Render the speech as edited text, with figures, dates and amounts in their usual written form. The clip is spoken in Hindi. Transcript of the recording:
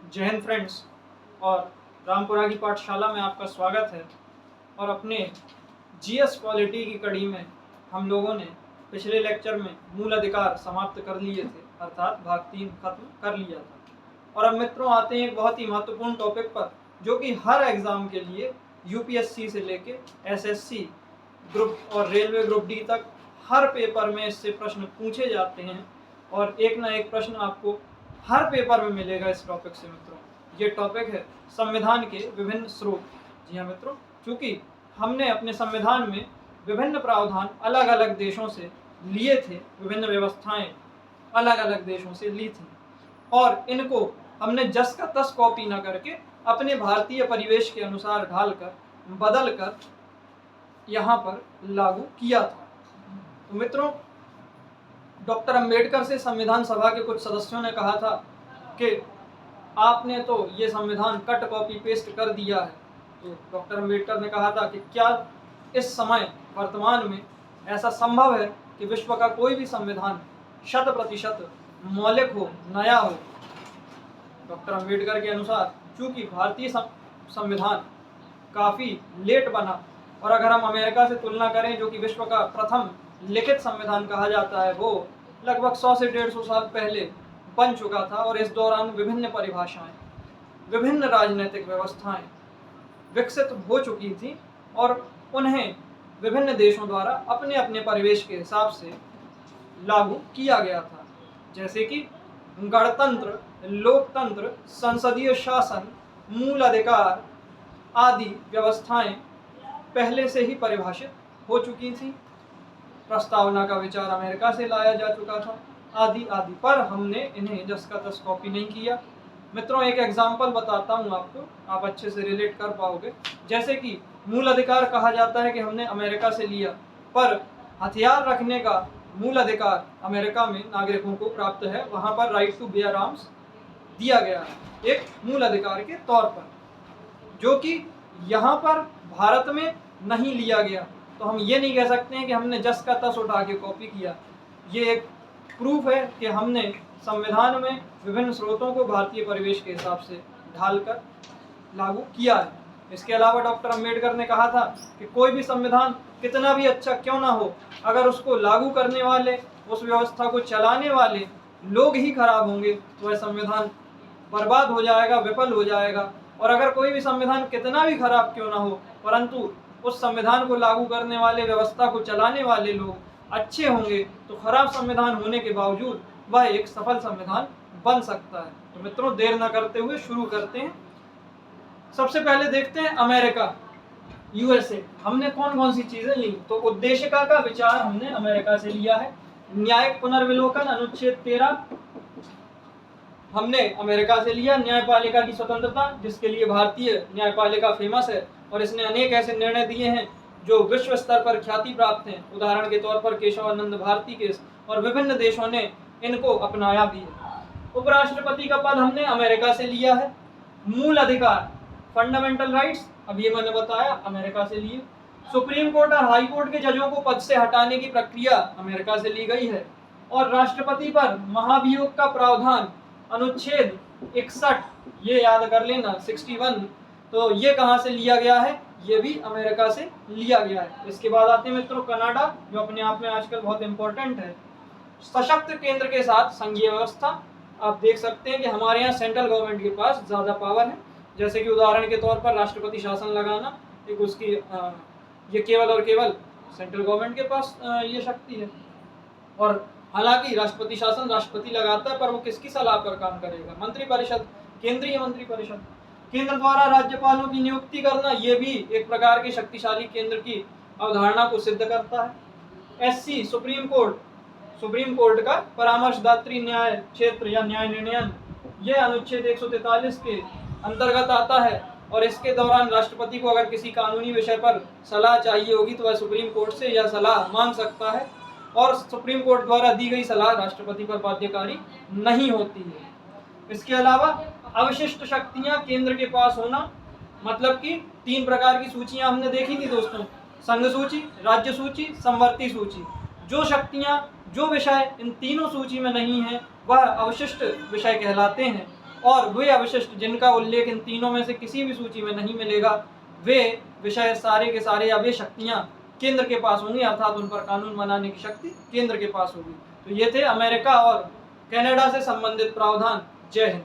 जय हिंद फ्रेंड्स। और रामपुरा की पाठशाला में आपका स्वागत है। और अपने जीएस पॉलिटी की कड़ी में हम लोगों ने पिछले लेक्चर में मूल अधिकार समाप्त कर लिए थे, अर्थात भाग 3 खत्म कर लिया था। और अब मित्रों आते हैं एक बहुत ही महत्वपूर्ण टॉपिक पर, जो कि हर एग्जाम के लिए यूपीएससी से लेके एसएससी ग्रुप और रेलवे ग्रुप डी तक हर पेपर में इससे प्रश्न पूछे जाते हैं। और एक ना एक प्रश्न आपको हर पेपर में मिलेगा इस टॉपिक से मित्रों। ये टॉपिक है संविधान के विभिन्न स्रोत। जी हाँ मित्रों, क्योंकि हमने अपने संविधान में विभिन्न प्रावधान अलग अलग देशों से लिए थे, विभिन्न व्यवस्थाएं अलग अलग देशों से ली थी, और इनको हमने जस का तस कॉपी न करके अपने भारतीय परिवेश के अनुसार ढालकर बदल कर यहाँ पर लागू किया था। तो मित्रों, डॉक्टर अंबेडकर से संविधान सभा के कुछ सदस्यों ने कहा था कि आपने तो ये संविधान कट कॉपी पेस्ट कर दिया है। तो डॉक्टर अंबेडकर ने कहा था कि क्या इस समय वर्तमान में ऐसा संभव है कि विश्व का कोई भी संविधान 100% मौलिक हो, नया हो। डॉक्टर अंबेडकर के अनुसार चूंकि भारतीय संविधान काफ़ी लेट बना, और अगर हम अमेरिका से तुलना करें जो कि विश्व का प्रथम लिखित संविधान कहा जाता है, वो लगभग 100 से 150 साल पहले बन चुका था। और इस दौरान विभिन्न परिभाषाएं, विभिन्न राजनीतिक व्यवस्थाएं विकसित हो चुकी थी, और उन्हें विभिन्न देशों द्वारा अपने अपने परिवेश के हिसाब से लागू किया गया था। जैसे कि गणतंत्र, लोकतंत्र, संसदीय शासन, मूल अधिकार आदि व्यवस्थाएं पहले से ही परिभाषित हो चुकी थी। प्रस्तावना का विचार अमेरिका से लाया जा चुका था, आदि आदि, पर हमने इन्हें जस का तस कॉपी नहीं किया। मित्रों, एक एग्जाम्पल बताता हूँ आपको, आप अच्छे से रिलेट कर पाओगे। जैसे कि मूल अधिकार कहा जाता है कि हमने अमेरिका से लिया, पर हथियार रखने का मूल अधिकार अमेरिका में नागरिकों को प्राप्त है। वहाँ पर राइट टू बेयर आर्म्स दिया गया है एक मूल अधिकार के तौर पर, जो कि यहाँ पर भारत में नहीं लिया गया। तो हम ये नहीं कह सकते हैं कि हमने जस का तस उठा के कॉपी किया। ये एक प्रूफ है कि हमने संविधान में विभिन्न स्रोतों को भारतीय परिवेश के हिसाब से ढालकर लागू किया है। इसके अलावा डॉक्टर अंबेडकर ने कहा था कि कोई भी संविधान कितना भी अच्छा क्यों ना हो, अगर उसको लागू करने वाले, उस व्यवस्था को चलाने वाले लोग ही खराब होंगे तो वह संविधान बर्बाद हो जाएगा, विफल हो जाएगा। और अगर कोई भी संविधान कितना भी खराब क्यों ना हो, परंतु उस संविधान को लागू करने वाले, व्यवस्था को चलाने वाले लोग अच्छे होंगे, तो खराब संविधान होने के बावजूद वह एक सफल संविधान बन सकता है। तो मित्रों, देर न करते हुए शुरू करते हैं। सबसे पहले देखते हैं अमेरिका, यूएसए। हमने कौन कौन सी चीजें ली। तो उद्देशिका का विचार हमने अमेरिका से लिया है। न्यायिक पुनर्विलोकन अनुच्छेद 13 हमने अमेरिका से लिया। न्यायपालिका की स्वतंत्रता, जिसके लिए भारतीय न्यायपालिका फेमस है, और इसने अनेक ऐसे निर्णय दिए हैं जो विश्व स्तर पर ख्याति प्राप्त हैं। उदाहरण के तौर पर केशवानंद भारती केस, और विभिन्न देशों ने इनको अपनाया भी है। उपराष्ट्रपति का पद हमने अमेरिका से लिया है। मूल अधिकार, फंडामेंटल राइट्स, अब ये मैंने बताया, अमेरिका से लिए। सुप्रीम कोर्ट और हाई कोर्ट के जजों को पद से हटाने की प्रक्रिया अमेरिका से ली गई है। और राष्ट्रपति पर महाभियोग का प्रावधान अनुच्छेद 61, ये याद कर लेना, 61, तो ये कहाँ से लिया गया है? ये भी अमेरिका से लिया गया है। इसके बाद आते हैं मित्रों कनाडा, जो अपने आप में आजकल बहुत इंपॉर्टेंट है। सशक्त केंद्र के साथ संघीय व्यवस्था। आप देख सकते हैं कि हमारे यहाँ सेंट्रल गवर्नमेंट के पास ज़्यादा पावर है। जैसे कि उदाहरण के तौर पर राष्ट्रपति शासन लगाना, एक उसकी ये केवल और केवल सेंट्रल गवर्नमेंट के पास ये शक्ति है। और हालांकि राष्ट्रपति शासन राष्ट्रपति लगाता है, पर वो किसकी सलाह पर काम करेगा? मंत्रिपरिषद, केंद्रीय मंत्रिपरिषद। केंद्र द्वारा राज्यपालों की नियुक्ति करना, ये भी एक प्रकार के शक्तिशाली केंद्र की अवधारणा को सिद्ध करता है। एससी, सुप्रीम कोर्ट का परामर्शदात्री न्याय क्षेत्र या न्याय निर्णयन, ये अनुच्छेद 143 के अंतर्गत आता है। और इसके दौरान राष्ट्रपति को अगर किसी कानूनी विषय पर सलाह चाहिए होगी तो वह सुप्रीम कोर्ट से यह सलाह मांग सकता है, और सुप्रीम कोर्ट द्वारा दी गई सलाह राष्ट्रपति पर बाध्यकारी नहीं होती है। इसके अलावा अवशिष्ट शक्तियां केंद्र के पास होना, मतलब कि 3 प्रकार की सूचियां हमने देखी थी दोस्तों, संघ सूची, राज्य सूची, समवर्ती सूची। जो शक्तियां, जो विषय इन तीनों सूची में नहीं है, वह अवशिष्ट विषय कहलाते हैं। और वे अवशिष्ट जिनका उल्लेख इन तीनों में से किसी भी सूची में नहीं मिलेगा, वे विषय सारे के सारे या वे शक्तियां केंद्र के पास होंगी, अर्थात उन पर कानून बनाने की शक्ति केंद्र के पास होगी। तो ये थे अमेरिका और कनाडा से संबंधित प्रावधान। जय हिंद।